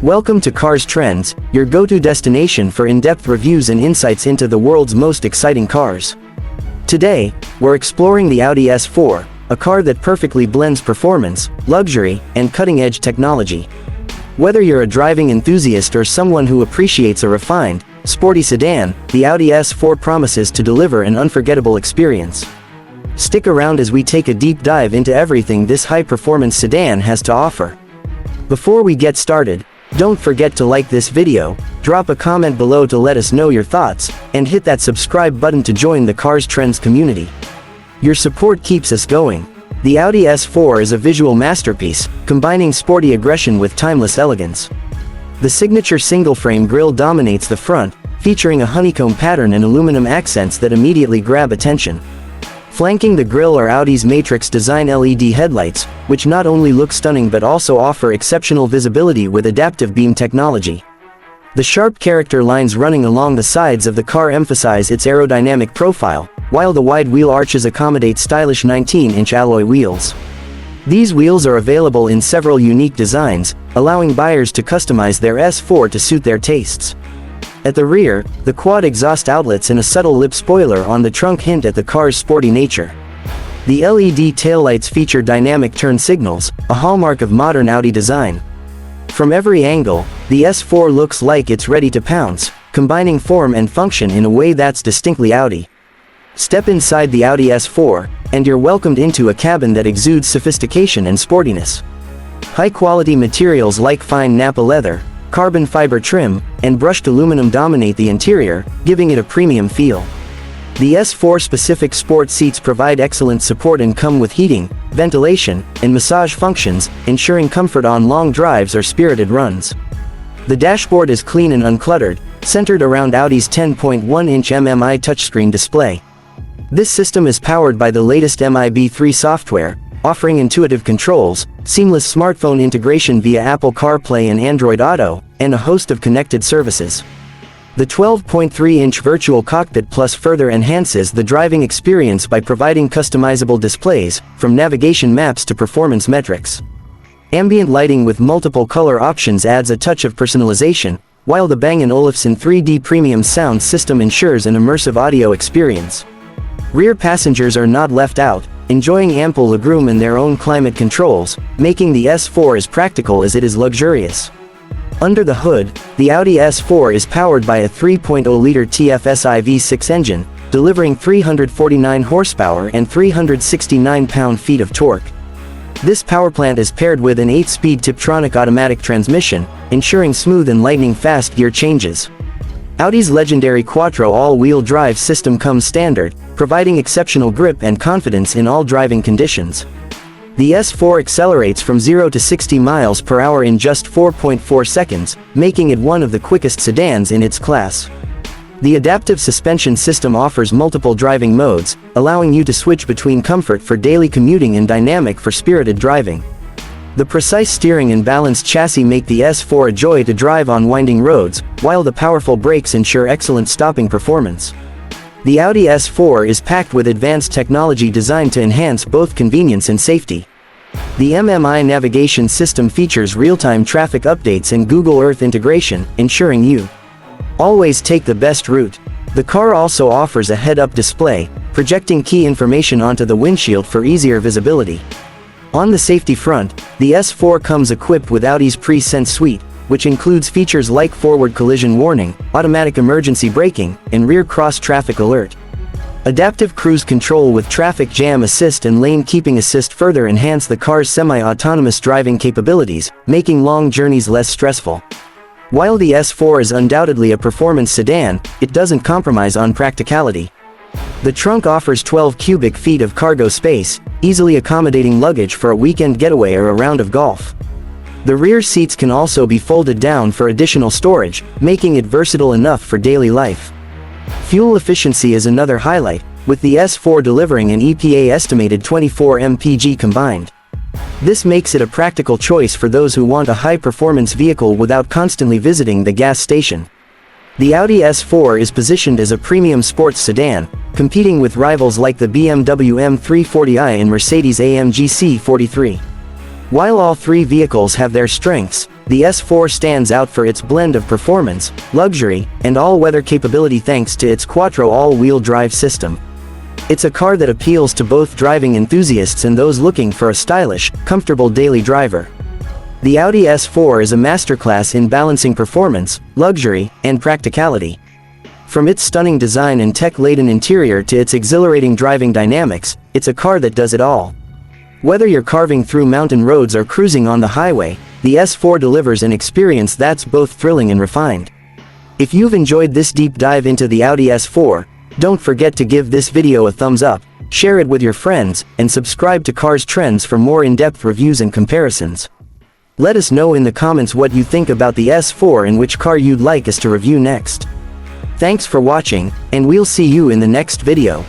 Welcome to Cars Trends, your go-to destination for in-depth reviews and insights into the world's most exciting cars. Today, we're exploring the Audi S4, a car that perfectly blends performance, luxury, and cutting-edge technology. Whether you're a driving enthusiast or someone who appreciates a refined, sporty sedan, the Audi S4 promises to deliver an unforgettable experience. Stick around as we take a deep dive into everything this high-performance sedan has to offer. Before we get started, don't forget to like this video, drop a comment below to let us know your thoughts, and hit that subscribe button to join the Cars Trends community. Your support keeps us going. The Audi S4 is a visual masterpiece, combining sporty aggression with timeless elegance. The signature single-frame grille dominates the front, featuring a honeycomb pattern and aluminum accents that immediately grab attention. Flanking the grille are Audi's Matrix design LED headlights, which not only look stunning but also offer exceptional visibility with adaptive beam technology. The sharp character lines running along the sides of the car emphasize its aerodynamic profile, while the wide wheel arches accommodate stylish 19-inch alloy wheels. These wheels are available in several unique designs, allowing buyers to customize their S4 to suit their tastes. At the rear, the quad exhaust outlets and a subtle lip spoiler on the trunk hint at the car's sporty nature. The LED taillights feature dynamic turn signals, a hallmark of modern Audi design. From every angle, the S4 looks like it's ready to pounce, combining form and function in a way that's distinctly Audi. Step inside the Audi S4, and you're welcomed into a cabin that exudes sophistication and sportiness. High-quality materials like fine Nappa leather, carbon fiber trim, and brushed aluminum dominate the interior, giving it a premium feel. The S4-specific sport seats provide excellent support and come with heating, ventilation, and massage functions, ensuring comfort on long drives or spirited runs. The dashboard is clean and uncluttered, centered around Audi's 10.1-inch MMI touchscreen display. This system is powered by the latest MIB3 software, offering intuitive controls, seamless smartphone integration via Apple CarPlay and Android Auto, and a host of connected services. The 12.3-inch Virtual Cockpit Plus further enhances the driving experience by providing customizable displays, from navigation maps to performance metrics. Ambient lighting with multiple color options adds a touch of personalization, while the Bang Olufsen 3D premium sound system ensures an immersive audio experience. Rear passengers are not left out, enjoying ample legroom and their own climate controls, making the S4 as practical as it is luxurious. Under the hood, the Audi S4 is powered by a 3.0-liter TFSI V6 engine, delivering 349 horsepower and 369 pound-feet of torque. This powerplant is paired with an 8-speed Tiptronic automatic transmission, ensuring smooth and lightning-fast gear changes. Audi's legendary Quattro all-wheel drive system comes standard, providing exceptional grip and confidence in all driving conditions. The S4 accelerates from 0 to 60 miles per hour in just 4.4 seconds, making it one of the quickest sedans in its class. The adaptive suspension system offers multiple driving modes, allowing you to switch between comfort for daily commuting and dynamic for spirited driving. The precise steering and balanced chassis make the S4 a joy to drive on winding roads, while the powerful brakes ensure excellent stopping performance. The Audi S4 is packed with advanced technology designed to enhance both convenience and safety. The MMI navigation system features real-time traffic updates and Google Earth integration, ensuring you always take the best route. The car also offers a head-up display, projecting key information onto the windshield for easier visibility. On the safety front, the S4 comes equipped with Audi's Pre-Sense suite, which includes features like forward collision warning, automatic emergency braking, and rear cross-traffic alert. Adaptive cruise control with traffic jam assist and lane keeping assist further enhance the car's semi-autonomous driving capabilities, making long journeys less stressful. While the S4 is undoubtedly a performance sedan, it doesn't compromise on practicality. The trunk offers 12 cubic feet of cargo space, easily accommodating luggage for a weekend getaway or a round of golf. The rear seats can also be folded down for additional storage, making it versatile enough for daily life. Fuel efficiency is another highlight, with the S4 delivering an EPA estimated 24 mpg combined. This makes it a practical choice for those who want a high-performance vehicle without constantly visiting the gas station. The Audi S4 is positioned as a premium sports sedan, competing with rivals like the BMW M340i and Mercedes-AMG C43. While all three vehicles have their strengths, the S4 stands out for its blend of performance, luxury, and all-weather capability thanks to its Quattro all-wheel drive system. It's a car that appeals to both driving enthusiasts and those looking for a stylish, comfortable daily driver. The Audi S4 is a masterclass in balancing performance, luxury, and practicality. From its stunning design and tech-laden interior to its exhilarating driving dynamics, it's a car that does it all. Whether you're carving through mountain roads or cruising on the highway, the S4 delivers an experience that's both thrilling and refined. If you've enjoyed this deep dive into the Audi S4, don't forget to give this video a thumbs up, share it with your friends, and subscribe to Cars Trends for more in-depth reviews and comparisons. Let us know in the comments what you think about the S4 and which car you'd like us to review next. Thanks for watching, and we'll see you in the next video.